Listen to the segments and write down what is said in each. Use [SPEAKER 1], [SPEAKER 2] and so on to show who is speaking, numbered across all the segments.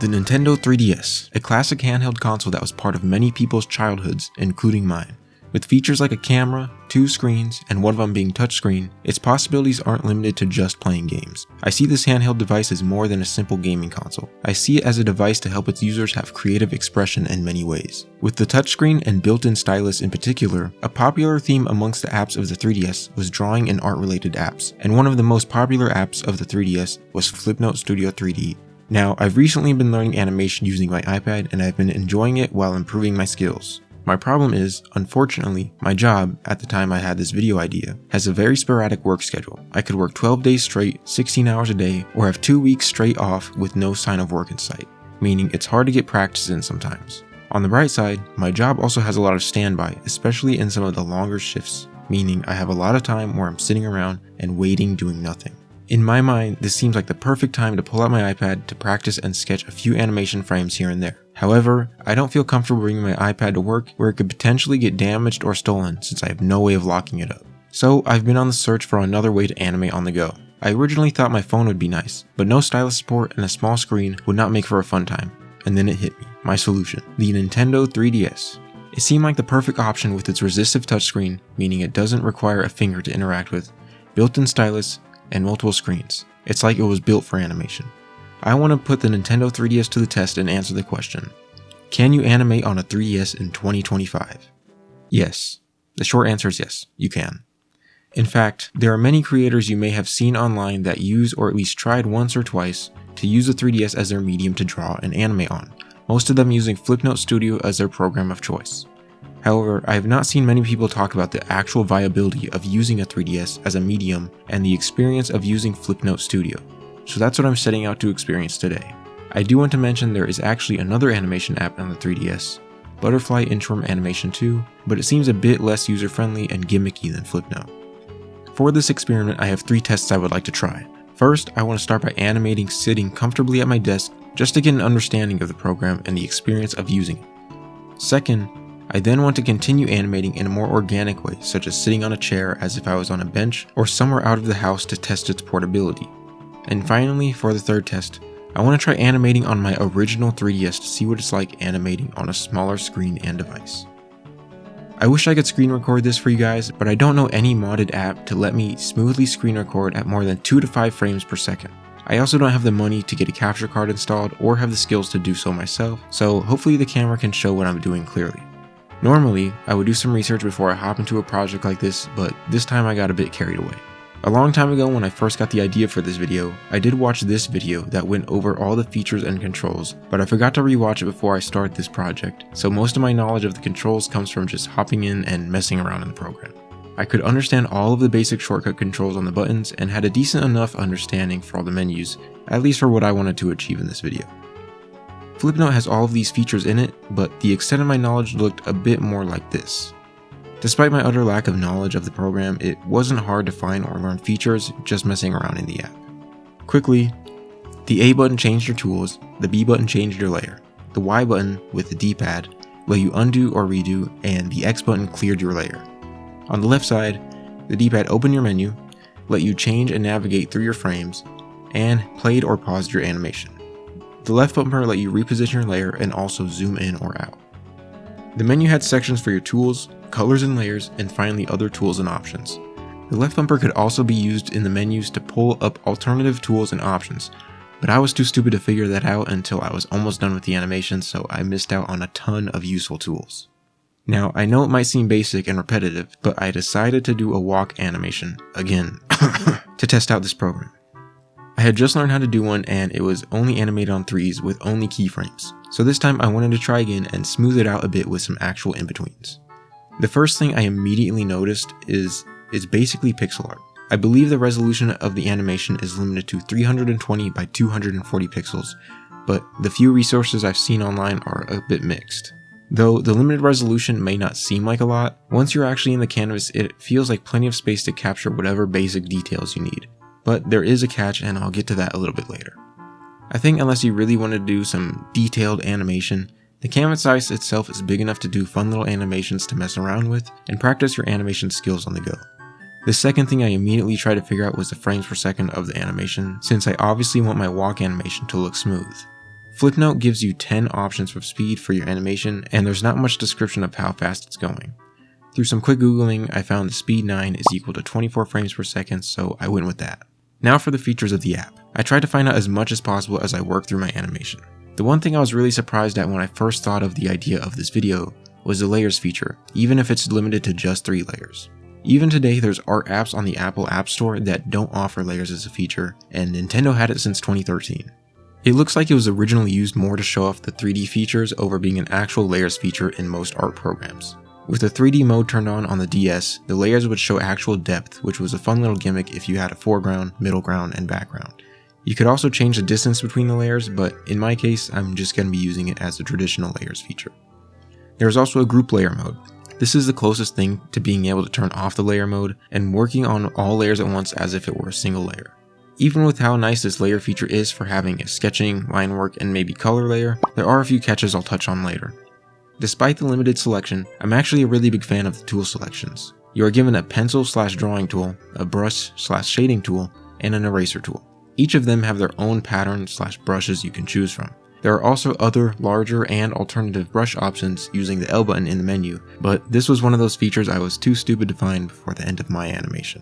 [SPEAKER 1] The Nintendo 3DS, a classic handheld console that was part of many people's childhoods, including mine. With features like a camera, 2 screens, and one of them being touchscreen, its possibilities aren't limited to just playing games. I see this handheld device as more than a simple gaming console. I see it as a device to help its users have creative expression in many ways. With the touchscreen and built-in stylus in particular, a popular theme amongst the apps of the 3DS was drawing and art-related apps, and one of the most popular apps of the 3DS was Flipnote Studio 3D. Now, I've recently been learning animation using my iPad and I've been enjoying it while improving my skills. My problem is, unfortunately, my job, at the time I had this video idea, has a very sporadic work schedule. I could work 12 days straight, 16 hours a day, or have 2 weeks straight off with no sign of work in sight, meaning it's hard to get practice in sometimes. On the bright side, my job also has a lot of standby, especially in some of the longer shifts, meaning I have a lot of time where I'm sitting around and waiting doing nothing. In my mind, this seems like the perfect time to pull out my iPad to practice and sketch a few animation frames here and there. However, I don't feel comfortable bringing my iPad to work where it could potentially get damaged or stolen since I have no way of locking it up. So I've been on the search for another way to animate on the go. I originally thought my phone would be nice, but no stylus support and a small screen would not make for a fun time. And then it hit me, my solution, the Nintendo 3DS. It seemed like the perfect option with its resistive touchscreen, meaning it doesn't require a finger to interact with, built-in stylus, and multiple screens. It's like it was built for animation. I want to put the Nintendo 3DS to the test and answer the question, can you animate on a 3DS in 2025? Yes. The short answer is yes, you can. In fact, there are many creators you may have seen online that use or at least tried once or twice to use the 3DS as their medium to draw and animate on, most of them using Flipnote Studio as their program of choice. However, I have not seen many people talk about the actual viability of using a 3DS as a medium and the experience of using Flipnote Studio. So that's what I'm setting out to experience today. I do want to mention there is actually another animation app on the 3DS, Butterfly Interim Animation 2, but it seems a bit less user-friendly and gimmicky than Flipnote. For this experiment, I have 3 tests I would like to try. First, I want to start by animating sitting comfortably at my desk just to get an understanding of the program and the experience of using it. Second, I then want to continue animating in a more organic way, such as sitting on a chair as if I was on a bench or somewhere out of the house to test its portability. And finally, for the third test, I want to try animating on my original 3DS to see what it's like animating on a smaller screen and device. I wish I could screen record this for you guys, but I don't know any modded app to let me smoothly screen record at more than 2 to 5 frames per second. I also don't have the money to get a capture card installed or have the skills to do so myself, so hopefully the camera can show what I'm doing clearly. Normally, I would do some research before I hop into a project like this, but this time I got a bit carried away. A long time ago when I first got the idea for this video, I did watch this video that went over all the features and controls, but I forgot to rewatch it before I start this project, so most of my knowledge of the controls comes from just hopping in and messing around in the program. I could understand all of the basic shortcut controls on the buttons and had a decent enough understanding for all the menus, at least for what I wanted to achieve in this video. Flipnote has all of these features in it, but the extent of my knowledge looked a bit more like this. Despite my utter lack of knowledge of the program, it wasn't hard to find or learn features just messing around in the app. Quickly, the A button changed your tools, the B button changed your layer, the Y button, with the D-pad, let you undo or redo, and the X button cleared your layer. On the left side, the D-pad opened your menu, let you change and navigate through your frames, and played or paused your animation. The left bumper let you reposition your layer and also zoom in or out. The menu had sections for your tools, colors and layers, and finally other tools and options. The left bumper could also be used in the menus to pull up alternative tools and options, but I was too stupid to figure that out until I was almost done with the animation, so I missed out on a ton of useful tools. Now, I know it might seem basic and repetitive, but I decided to do a walk animation, again, to test out this program. I had just learned how to do one and it was only animated on 3s with only keyframes, so this time I wanted to try again and smooth it out a bit with some actual in-betweens. The first thing I immediately noticed is it's basically pixel art. I believe the resolution of the animation is limited to 320 by 240 pixels, but the few resources I've seen online are a bit mixed. Though the limited resolution may not seem like a lot, once you're actually in the canvas it feels like plenty of space to capture whatever basic details you need. But there is a catch and I'll get to that a little bit later. I think unless you really want to do some detailed animation, the canvas size itself is big enough to do fun little animations to mess around with and practice your animation skills on the go. The second thing I immediately tried to figure out was the frames per second of the animation, since I obviously want my walk animation to look smooth. Flipnote gives you 10 options for speed for your animation, and there's not much description of how fast it's going. Through some quick googling, I found the speed 9 is equal to 24 frames per second, so I went with that. Now for the features of the app. I tried to find out as much as possible as I worked through my animation. The one thing I was really surprised at when I first thought of the idea of this video was the layers feature, even if it's limited to just 3 layers. Even today, there's art apps on the Apple App Store that don't offer layers as a feature, and Nintendo had it since 2013. It looks like it was originally used more to show off the 3D features over being an actual layers feature in most art programs. With the 3D mode turned on the DS, the layers would show actual depth, which was a fun little gimmick if you had a foreground, middle ground, and background. You could also change the distance between the layers, but in my case, I'm just going to be using it as a traditional layers feature. There's also a group layer mode. This is the closest thing to being able to turn off the layer mode and working on all layers at once as if it were a single layer. Even with how nice this layer feature is for having a sketching, line work, and maybe color layer, there are a few catches I'll touch on later. Despite the limited selection, I'm actually a really big fan of the tool selections. You are given a pencil/drawing tool, a brush/shading tool, and an eraser tool. Each of them have their own pattern/brushes you can choose from. There are also other larger and alternative brush options using the L button in the menu, but this was one of those features I was too stupid to find before the end of my animation.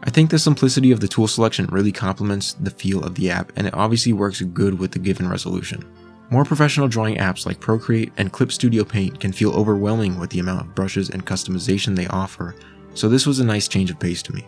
[SPEAKER 1] I think the simplicity of the tool selection really complements the feel of the app, and it obviously works good with the given resolution. More professional drawing apps like Procreate and Clip Studio Paint can feel overwhelming with the amount of brushes and customization they offer, so this was a nice change of pace to me.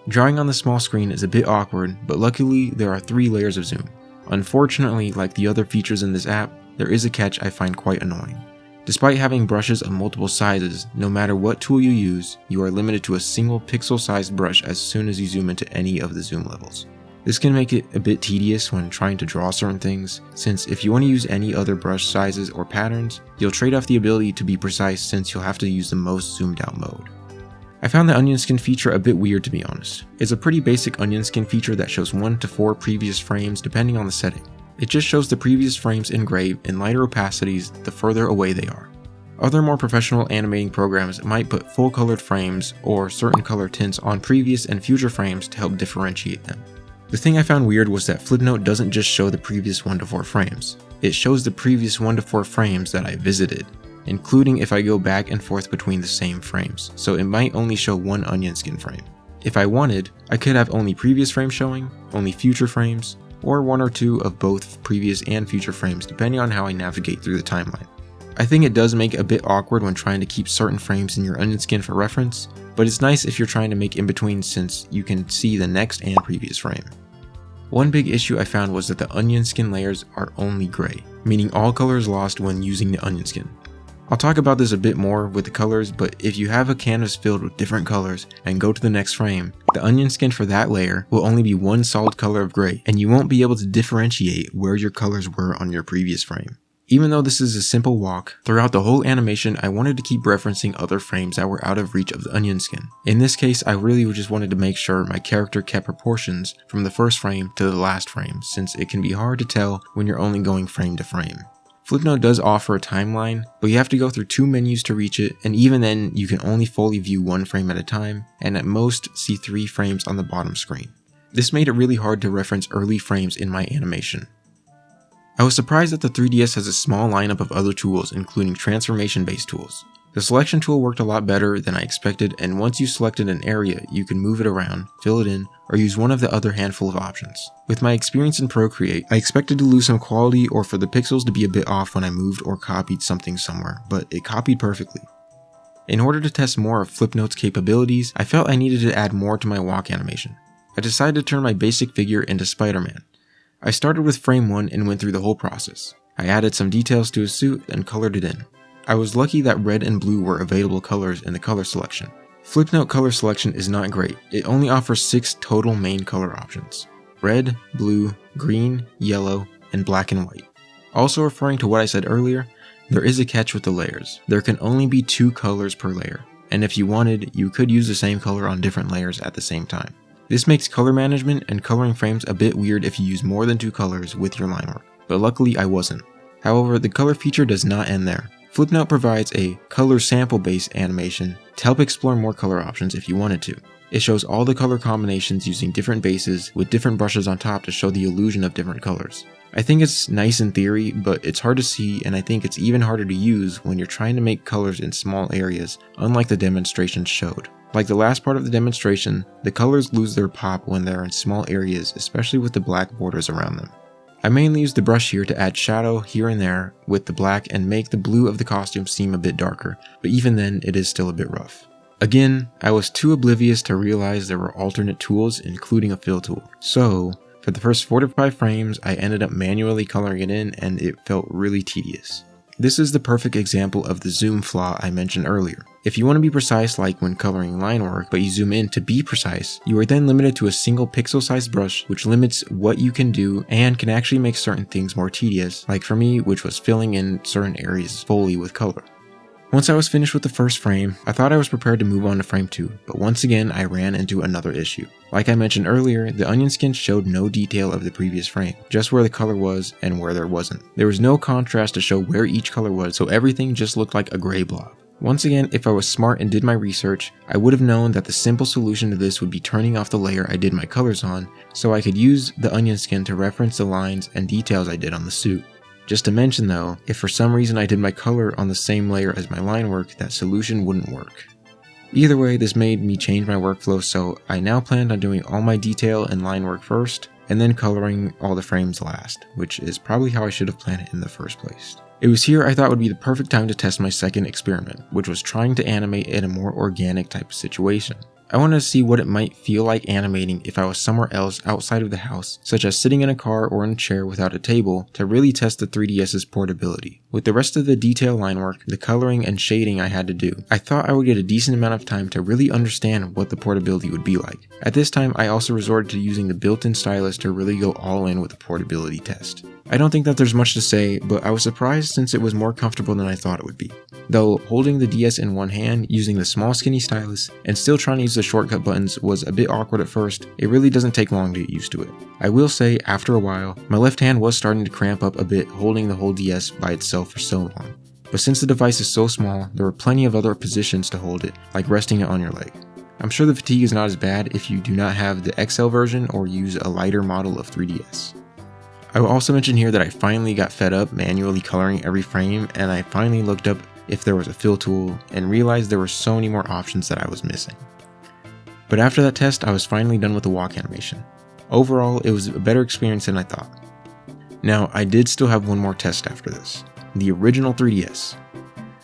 [SPEAKER 1] Drawing on the small screen is a bit awkward, but luckily there are 3 layers of zoom. Unfortunately, like the other features in this app, there is a catch I find quite annoying. Despite having brushes of multiple sizes, no matter what tool you use, you are limited to a single pixel-sized brush as soon as you zoom into any of the zoom levels. This can make it a bit tedious when trying to draw certain things, since if you want to use any other brush sizes or patterns, you'll trade off the ability to be precise since you'll have to use the most zoomed out mode. I found the onion skin feature a bit weird, to be honest. It's a pretty basic onion skin feature that shows 1 to 4 previous frames depending on the setting. It just shows the previous frames in gray in lighter opacities the further away they are. Other more professional animating programs might put full colored frames or certain color tints on previous and future frames to help differentiate them. The thing I found weird was that Flipnote doesn't just show the previous 1 to 4 frames. It shows the previous 1 to 4 frames that I visited, including if I go back and forth between the same frames, so it might only show 1 onion skin frame. If I wanted, I could have only previous frames showing, only future frames, or 1 or 2 of both previous and future frames depending on how I navigate through the timeline. I think it does make it a bit awkward when trying to keep certain frames in your onion skin for reference, but it's nice if you're trying to make in-between since you can see the next and previous frame. One big issue I found was that the onion skin layers are only gray, meaning all color is lost when using the onion skin. I'll talk about this a bit more with the colors, but if you have a canvas filled with different colors and go to the next frame, the onion skin for that layer will only be one solid color of gray, and you won't be able to differentiate where your colors were on your previous frame. Even though this is a simple walk, throughout the whole animation I wanted to keep referencing other frames that were out of reach of the onion skin. In this case, I really just wanted to make sure my character kept proportions from the first frame to the last frame, since it can be hard to tell when you're only going frame to frame. Flipnote does offer a timeline, but you have to go through 2 menus to reach it, and even then you can only fully view 1 frame at a time, and at most see 3 frames on the bottom screen. This made it really hard to reference early frames in my animation. I was surprised that the 3DS has a small lineup of other tools, including transformation-based tools. The selection tool worked a lot better than I expected, and once you selected an area, you can move it around, fill it in, or use one of the other handful of options. With my experience in Procreate, I expected to lose some quality or for the pixels to be a bit off when I moved or copied something somewhere, but it copied perfectly. In order to test more of Flipnote's capabilities, I felt I needed to add more to my walk animation. I decided to turn my basic figure into Spider-Man. I started with frame 1 and went through the whole process. I added some details to his suit and colored it in. I was lucky that red and blue were available colors in the color selection. Flipnote color selection is not great. It only offers 6 total main color options: red, blue, green, yellow, and black and white. Also referring to what I said earlier, there is a catch with the layers. There can only be 2 colors per layer, and if you wanted, you could use the same color on different layers at the same time. This makes color management and coloring frames a bit weird if you use more than 2 colors with your line work, but luckily I wasn't. However, the color feature does not end there. Flipnote provides a color sample based animation to help explore more color options if you wanted to. It shows all the color combinations using different bases with different brushes on top to show the illusion of different colors. I think it's nice in theory, but it's hard to see, and I think it's even harder to use when you're trying to make colors in small areas, unlike the demonstration showed. Like the last part of the demonstration, the colors lose their pop when they're in small areas, especially with the black borders around them. I mainly use the brush here to add shadow here and there with the black and make the blue of the costume seem a bit darker, but even then it is still a bit rough. Again, I was too oblivious to realize there were alternate tools, including a fill tool. So, for the first 4 to 5 frames, I ended up manually coloring it in and it felt really tedious. This is the perfect example of the zoom flaw I mentioned earlier. If you want to be precise like when coloring line work, but you zoom in to be precise, you are then limited to a single pixel-sized brush, which limits what you can do and can actually make certain things more tedious, like for me, which was filling in certain areas fully with color. Once I was finished with the first frame, I thought I was prepared to move on to frame 2, but once again I ran into another issue. Like I mentioned earlier, the onion skin showed no detail of the previous frame, just where the color was and where there wasn't. There was no contrast to show where each color was, so everything just looked like a gray blob. Once again, if I was smart and did my research, I would have known that the simple solution to this would be turning off the layer I did my colors on, so I could use the onion skin to reference the lines and details I did on the suit. Just to mention though, if for some reason I did my color on the same layer as my line work, that solution wouldn't work. Either way, this made me change my workflow, so I now planned on doing all my detail and line work first, and then coloring all the frames last, which is probably how I should have planned it in the first place. It was here I thought would be the perfect time to test my second experiment, which was trying to animate in a more organic type of situation. I wanted to see what it might feel like animating if I was somewhere else outside of the house, such as sitting in a car or in a chair without a table, to really test the 3DS's portability. With the rest of the detail line work, the coloring and shading I had to do, I thought I would get a decent amount of time to really understand what the portability would be like. At this time, I also resorted to using the built-in stylus to really go all in with the portability test. I don't think that there's much to say, but I was surprised since it was more comfortable than I thought it would be. Though holding the DS in one hand, using the small skinny stylus, and still trying to use the shortcut buttons was a bit awkward at first, it really doesn't take long to get used to it. I will say, after a while, my left hand was starting to cramp up a bit holding the whole DS by itself for so long. But since the device is so small, there were plenty of other positions to hold it, like resting it on your leg. I'm sure the fatigue is not as bad if you do not have the XL version or use a lighter model of 3DS. I will also mention here that I finally got fed up manually coloring every frame, and I finally looked up if there was a fill tool and realized there were so many more options that I was missing. But after that test, I was finally done with the walk animation. Overall, it was a better experience than I thought. Now, I did still have one more test after this, the original 3DS.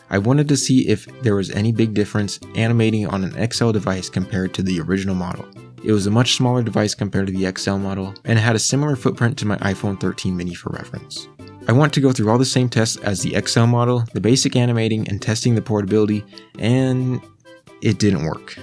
[SPEAKER 1] I wanted to see if there was any big difference animating on an XL device compared to the original model. It was a much smaller device compared to the XL model, and it had a similar footprint to my iPhone 13 mini for reference. I want to go through all the same tests as the XL model, the basic animating and testing the portability, and it didn't work.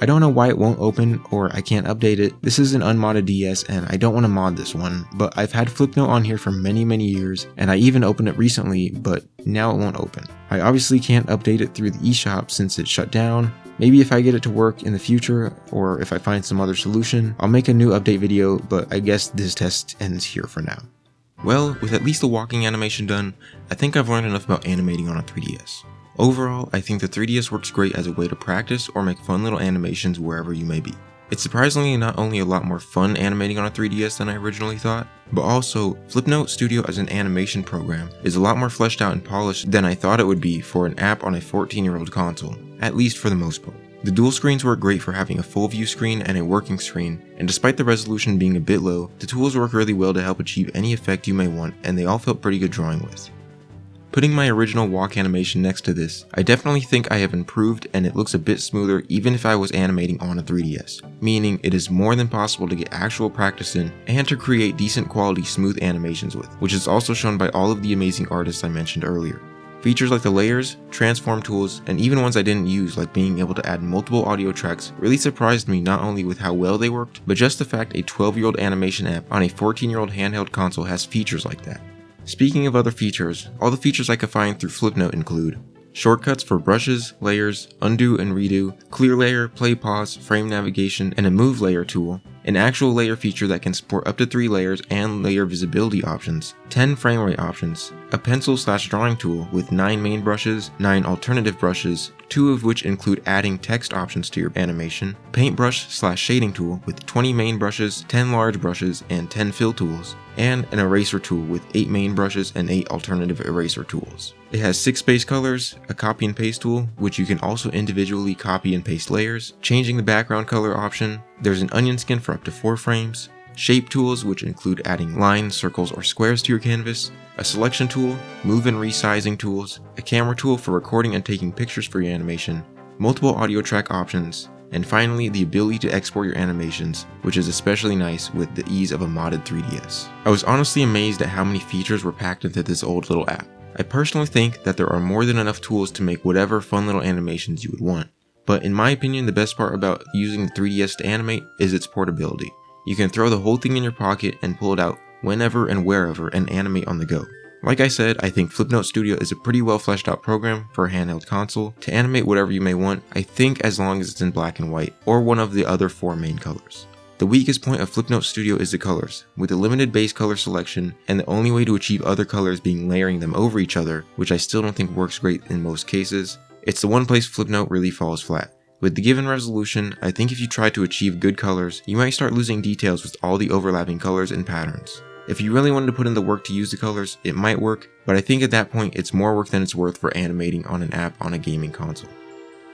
[SPEAKER 1] I don't know why it won't open or I can't update it. This is an unmodded DS and I don't want to mod this one, but I've had Flipnote on here for many years and I even opened it recently, but now it won't open. I obviously can't update it through the eShop since it's shut down. Maybe if I get it to work in the future, or if I find some other solution, I'll make a new update video, but I guess this test ends here for now. Well, with at least the walking animation done, I think I've learned enough about animating on a 3DS. Overall, I think the 3DS works great as a way to practice or make fun little animations wherever you may be. It's surprisingly not only a lot more fun animating on a 3DS than I originally thought, but also Flipnote Studio as an animation program is a lot more fleshed out and polished than I thought it would be for an app on a 14-year-old console, at least for the most part. The dual screens work great for having a full view screen and a working screen, and despite the resolution being a bit low, the tools work really well to help achieve any effect you may want, and they all felt pretty good drawing with. Putting my original walk animation next to this, I definitely think I have improved and it looks a bit smoother even if I was animating on a 3DS, meaning it is more than possible to get actual practice in and to create decent quality smooth animations with, which is also shown by all of the amazing artists I mentioned earlier. Features like the layers, transform tools, and even ones I didn't use like being able to add multiple audio tracks really surprised me not only with how well they worked, but just the fact a 12-year-old animation app on a 14-year-old handheld console has features like that. Speaking of other features, all the features I could find through Flipnote include shortcuts for brushes, layers, undo and redo, clear layer, play pause, frame navigation, and a move layer tool, an actual layer feature that can support up to 3 layers and layer visibility options, 10 frame rate options, a pencil/drawing tool with 9 main brushes, 9 alternative brushes, 2 of which include adding text options to your animation, paintbrush/shading tool with 20 main brushes, 10 large brushes, and 10 fill tools, and an eraser tool with 8 main brushes and 8 alternative eraser tools. It has 6 base colors, a copy and paste tool, which you can also individually copy and paste layers, changing the background color option. There's an onion skin for up to 4 frames, shape tools, which include adding lines, circles, or squares to your canvas, a selection tool, move and resizing tools, a camera tool for recording and taking pictures for your animation, multiple audio track options, and finally the ability to export your animations, which is especially nice with the ease of a modded 3DS. I was honestly amazed at how many features were packed into this old little app. I personally think that there are more than enough tools to make whatever fun little animations you would want, but in my opinion the best part about using the 3DS to animate is its portability. You can throw the whole thing in your pocket and pull it out whenever and wherever and animate on the go. Like I said, I think Flipnote Studio is a pretty well fleshed out program for a handheld console to animate whatever you may want, I think as long as it's in black and white, or one of the other 4 main colors. The weakest point of Flipnote Studio is the colors, with a limited base color selection and the only way to achieve other colors being layering them over each other, which I still don't think works great in most cases. It's the one place Flipnote really falls flat. With the given resolution, I think if you try to achieve good colors, you might start losing details with all the overlapping colors and patterns. If you really wanted to put in the work to use the colors, it might work, but I think at that point it's more work than it's worth for animating on an app on a gaming console.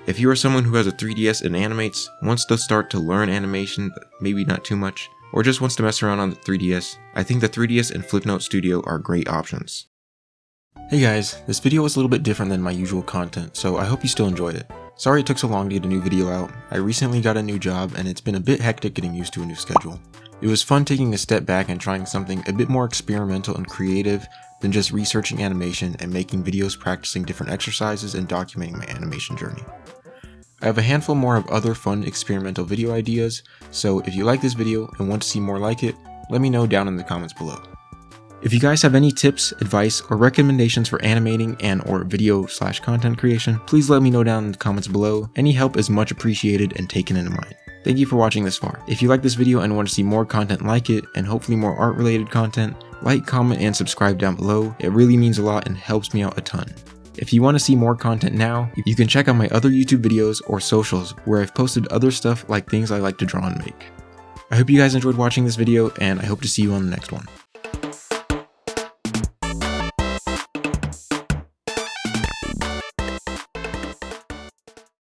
[SPEAKER 1] If you are someone who has a 3DS and animates, wants to start to learn animation, but maybe not too much, or just wants to mess around on the 3DS, I think the 3DS and Flipnote Studio are great options. Hey guys, this video was a little bit different than my usual content, so I hope you still enjoyed it. Sorry it took so long to get a new video out. I recently got a new job and it's been a bit hectic getting used to a new schedule. It was fun taking a step back and trying something a bit more experimental and creative than just researching animation and making videos practicing different exercises and documenting my animation journey. I have a handful more of other fun experimental video ideas, so if you like this video and want to see more like it, let me know down in the comments below. If you guys have any tips, advice, or recommendations for animating and/or video/content creation, please let me know down in the comments below. Any help is much appreciated and taken into mind. Thank you for watching this far. If you like this video and want to see more content like it, and hopefully more art-related content, like, comment, and subscribe down below. It really means a lot and helps me out a ton. If you want to see more content now, you can check out my other YouTube videos or socials where I've posted other stuff like things I like to draw and make. I hope you guys enjoyed watching this video, and I hope to see you on the next one.